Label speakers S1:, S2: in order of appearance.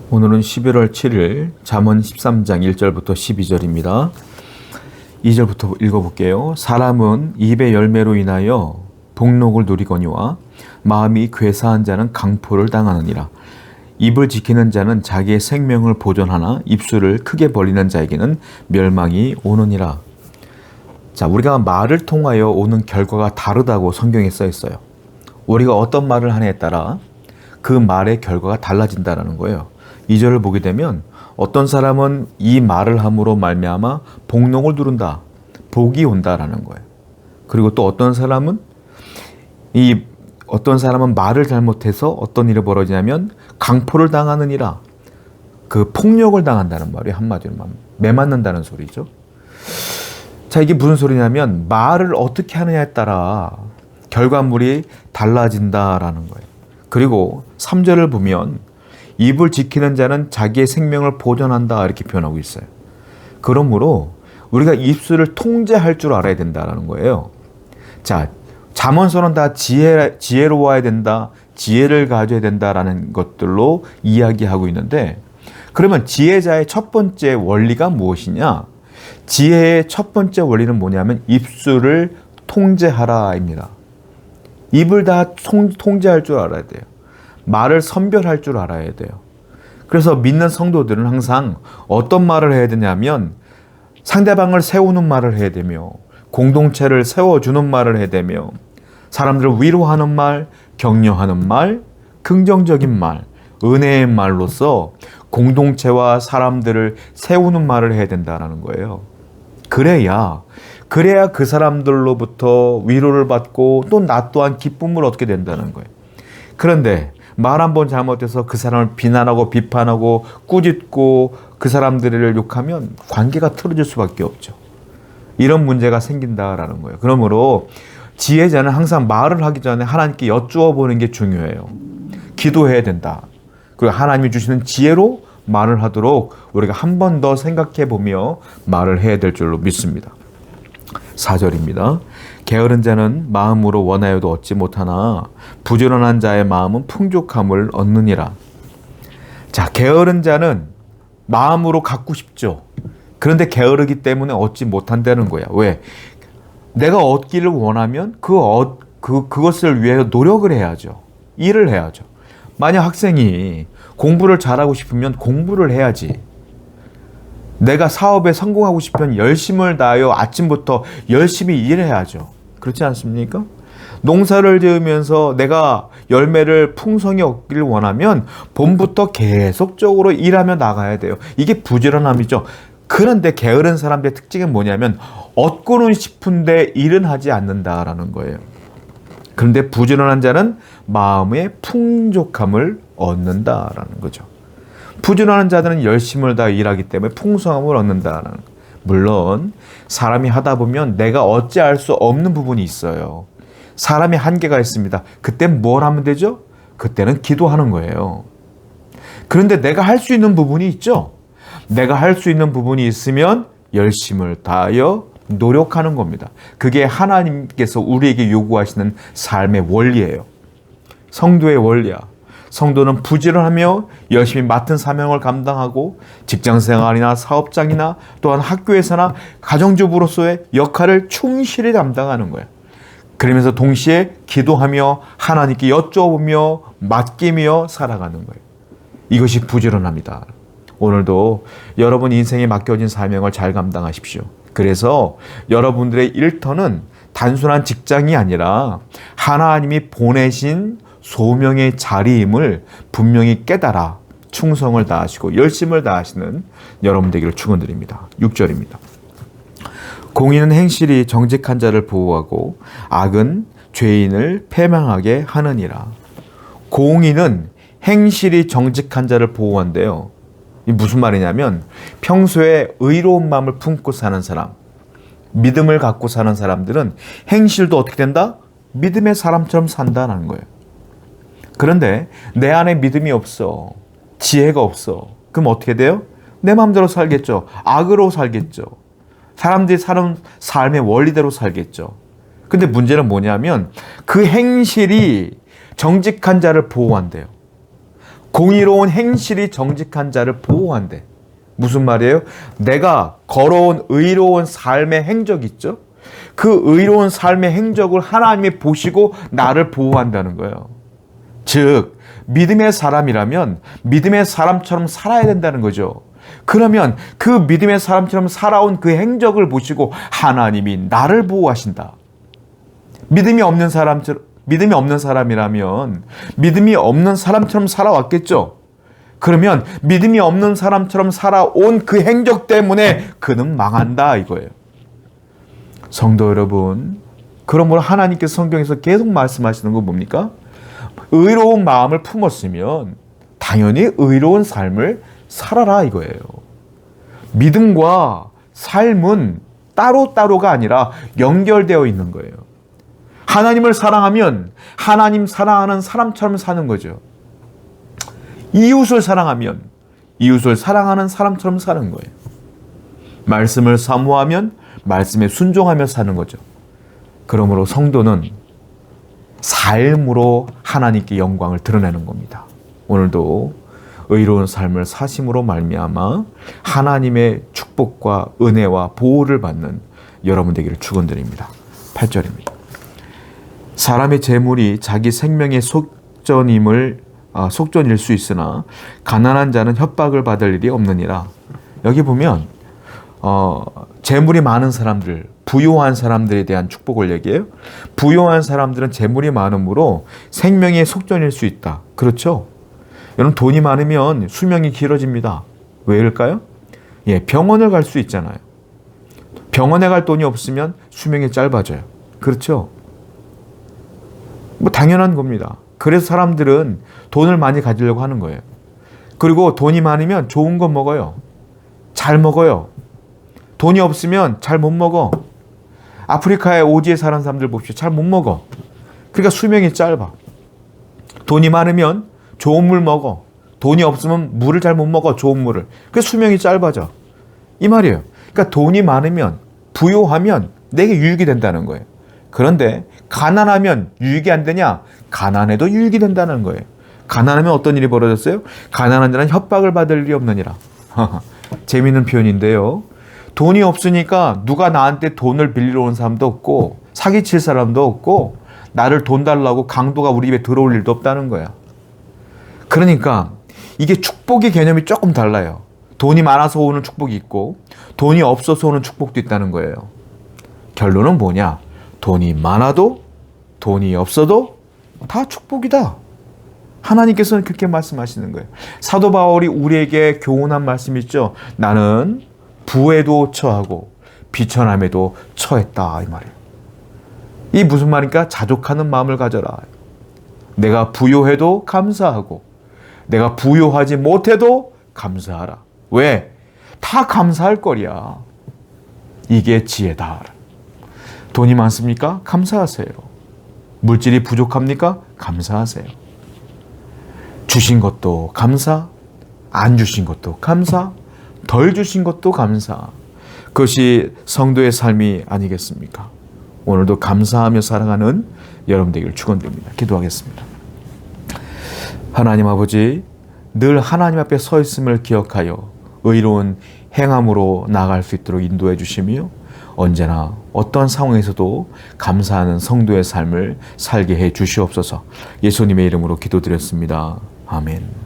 S1: 오늘은 11월 7일 잠언 13장 1절부터 12절입니다. 2절부터 읽어볼게요. 사람은 입의 열매로 인하여 복록을 누리거니와 마음이 괴사한 자는 강포를 당하느니라. 입을 지키는 자는 자기의 생명을 보존하나 입술을 크게 벌리는 자에게는 멸망이 오느니라. 자, 우리가 말을 통하여 오는 결과가 다르다고 성경에 써 있어요. 우리가 어떤 말을 하느냐에 따라 그 말의 결과가 달라진다는 거예요. 2절을 보게 되면 어떤 사람은 이 말을 함으로 말미암아 복록을 누른다. 복이 온다라는 거예요. 그리고 또 어떤 사람은 말을 잘못해서 어떤 일이 벌어지냐면 강포를 당하느니라. 그 폭력을 당한다는 말이에요. 한마디로 매맞는다는 소리죠. 자, 이게 무슨 소리냐면 말을 어떻게 하느냐에 따라 결과물이 달라진다라는 거예요. 그리고 3절을 보면 입을 지키는 자는 자기의 생명을 보존한다 이렇게 표현하고 있어요. 그러므로 우리가 입술을 통제할 줄 알아야 된다는 거예요. 자, 잠언서는 다 지혜로워야 된다, 지혜를 가져야 된다라는 것들로 이야기하고 있는데, 그러면 지혜자의 첫 번째 원리가 무엇이냐? 지혜의 첫 번째 원리는 뭐냐면 입술을 통제하라입니다. 입을 다 통제할 줄 알아야 돼요. 말을 선별할 줄 알아야 돼요. 그래서 믿는 성도들은 항상 어떤 말을 해야 되냐면 상대방을 세우는 말을 해야 되며, 공동체를 세워주는 말을 해야 되며, 사람들을 위로하는 말, 격려하는 말, 긍정적인 말, 은혜의 말로서 공동체와 사람들을 세우는 말을 해야 된다는 거예요. 그래야 그 사람들로부터 위로를 받고 또 나 또한 기쁨을 얻게 된다는 거예요. 그런데 말 한 번 잘못해서 그 사람을 비난하고 비판하고 꾸짖고 그 사람들을 욕하면 관계가 틀어질 수밖에 없죠. 이런 문제가 생긴다라는 거예요. 그러므로 지혜자는 항상 말을 하기 전에 하나님께 여쭈어 보는 게 중요해요. 기도해야 된다. 그리고 하나님이 주시는 지혜로 말을 하도록 우리가 한 번 더 생각해 보며 말을 해야 될 줄로 믿습니다. 4절입니다. 게으른 자는 마음으로 원하여도 얻지 못하나 부지런한 자의 마음은 풍족함을 얻느니라. 자, 게으른 자는 마음으로 갖고 싶죠. 그런데 게으르기 때문에 얻지 못한다는 거야. 왜? 내가 얻기를 원하면 그것을 위해서 노력을 해야죠. 일을 해야죠. 만약 학생이 공부를 잘하고 싶으면 공부를 해야지. 내가 사업에 성공하고 싶으면 열심을 다하여 아침부터 열심히 일해야죠. 그렇지 않습니까? 농사를 지으면서 내가 열매를 풍성히 얻기를 원하면 봄부터 계속적으로 일하며 나가야 돼요. 이게 부지런함이죠. 그런데 게으른 사람들의 특징은 뭐냐면 얻고는 싶은데 일은 하지 않는다라는 거예요. 그런데 부지런한 자는 마음의 풍족함을 얻는다라는 거죠. 부지런한 자들은 열심을 다해 일하기 때문에 풍성함을 얻는다라는 거예요. 물론 사람이 하다 보면 내가 어찌할 수 없는 부분이 있어요. 사람이 한계가 있습니다. 그땐 뭘 하면 되죠? 그때는 기도하는 거예요. 그런데 내가 할 수 있는 부분이 있죠? 내가 할 수 있는 부분이 있으면 열심을 다하여 노력하는 겁니다. 그게 하나님께서 우리에게 요구하시는 삶의 원리예요. 성도의 원리야. 성도는 부지런하며 열심히 맡은 사명을 감당하고 직장생활이나 사업장이나 또한 학교에서나 가정주부로서의 역할을 충실히 담당하는 거예요. 그러면서 동시에 기도하며 하나님께 여쭤보며 맡기며 살아가는 거예요. 이것이 부지런합니다. 오늘도 여러분 인생에 맡겨진 사명을 잘 감당하십시오. 그래서 여러분들의 일터는 단순한 직장이 아니라 하나님이 보내신 소명의 자리임을 분명히 깨달아 충성을 다하시고 열심을 다하시는 여러분 되기를 축원드립니다. 6절입니다. 공의는 행실이 정직한 자를 보호하고 악은 죄인을 패망하게 하느니라. 공의는 행실이 정직한 자를 보호한대요. 이 무슨 말이냐면 평소에 의로운 마음을 품고 사는 사람, 믿음을 갖고 사는 사람들은 행실도 어떻게 된다? 믿음의 사람처럼 산다는 거예요. 그런데 내 안에 믿음이 없어. 지혜가 없어. 그럼 어떻게 돼요? 내 마음대로 살겠죠. 악으로 살겠죠. 사람들이 사는 삶의 원리대로 살겠죠. 근데 문제는 뭐냐면 그 행실이 정직한 자를 보호한대요. 공의로운 행실이 정직한 자를 보호한대. 무슨 말이에요? 내가 걸어온 의로운 삶의 행적 있죠? 그 의로운 삶의 행적을 하나님이 보시고 나를 보호한다는 거예요. 즉, 믿음의 사람이라면 믿음의 사람처럼 살아야 된다는 거죠. 그러면 그 믿음의 사람처럼 살아온 그 행적을 보시고 하나님이 나를 보호하신다. 믿음이 없는 사람이라면 믿음이 없는 사람처럼 살아왔겠죠. 그러면 믿음이 없는 사람처럼 살아온 그 행적 때문에 그는 망한다 이거예요. 성도 여러분, 그러므로 하나님께서 성경에서 계속 말씀하시는 건 뭡니까? 의로운 마음을 품었으면 당연히 의로운 삶을 살아라 이거예요. 믿음과 삶은 따로따로가 아니라 연결되어 있는 거예요. 하나님을 사랑하면 하나님 사랑하는 사람처럼 사는 거죠. 이웃을 사랑하면 이웃을 사랑하는 사람처럼 사는 거예요. 말씀을 사모하면 말씀에 순종하며 사는 거죠. 그러므로 성도는 삶으로 하나님께 영광을 드러내는 겁니다. 오늘도 의로운 삶을 사심으로 말미암아 하나님의 축복과 은혜와 보호를 받는 여러분 되기를 축원드립니다. 8절입니다. 사람의 재물이 자기 생명의 속전일 수 있으나 가난한 자는 협박을 받을 일이 없느니라. 여기 보면 재물이 많은 사람들, 부유한 사람들에 대한 축복을 얘기해요. 부유한 사람들은 재물이 많으므로 생명의 속전일 수 있다. 그렇죠? 여러분, 돈이 많으면 수명이 길어집니다. 왜일까요? 병원을 갈 수 있잖아요. 병원에 갈 돈이 없으면 수명이 짧아져요. 그렇죠? 당연한 겁니다. 그래서 사람들은 돈을 많이 가지려고 하는 거예요. 그리고 돈이 많으면 좋은 거 먹어요. 잘 먹어요. 돈이 없으면 잘 못 먹어. 아프리카의 오지에 사는 사람들 봅시다. 잘 못 먹어. 그러니까 수명이 짧아. 돈이 많으면 좋은 물 먹어. 돈이 없으면 물을 잘 못 먹어. 좋은 물을. 그래서 수명이 짧아져. 이 말이에요. 그러니까 돈이 많으면, 부유하면 내게 유익이 된다는 거예요. 그런데 가난하면 유익이 안 되냐? 가난해도 유익이 된다는 거예요. 가난하면 어떤 일이 벌어졌어요? 가난한 자는 협박을 받을 일이 없느니라. 재미있는 표현인데요. 돈이 없으니까 누가 나한테 돈을 빌리러 온 사람도 없고 사기칠 사람도 없고 나를 돈 달라고 강도가 우리 집에 들어올 일도 없다는 거야. 그러니까 이게 축복의 개념이 조금 달라요. 돈이 많아서 오는 축복이 있고 돈이 없어서 오는 축복도 있다는 거예요. 결론은 뭐냐? 돈이 많아도 돈이 없어도 다 축복이다. 하나님께서는 그렇게 말씀하시는 거예요. 사도 바울이 우리에게 교훈한 말씀 있죠. 나는 부에도 처하고 비천함에도 처했다 이 말이에요. 이 무슨 말입니까? 자족하는 마음을 가져라. 내가 부요해도 감사하고 내가 부요하지 못해도 감사하라. 왜? 다 감사할 거리야. 이게 지혜다. 돈이 많습니까? 감사하세요. 물질이 부족합니까? 감사하세요. 주신 것도 감사, 안 주신 것도 감사, 덜 주신 것도 감사. 그것이 성도의 삶이 아니겠습니까? 오늘도 감사하며 살아가는 여러분 되기를 축원드립니다. 기도하겠습니다. 하나님 아버지, 늘 하나님 앞에 서 있음을 기억하여 의로운 행함으로 나아갈 수 있도록 인도해 주시며 언제나 어떤 상황에서도 감사하는 성도의 삶을 살게 해 주시옵소서. 예수님의 이름으로 기도드렸습니다. 아멘.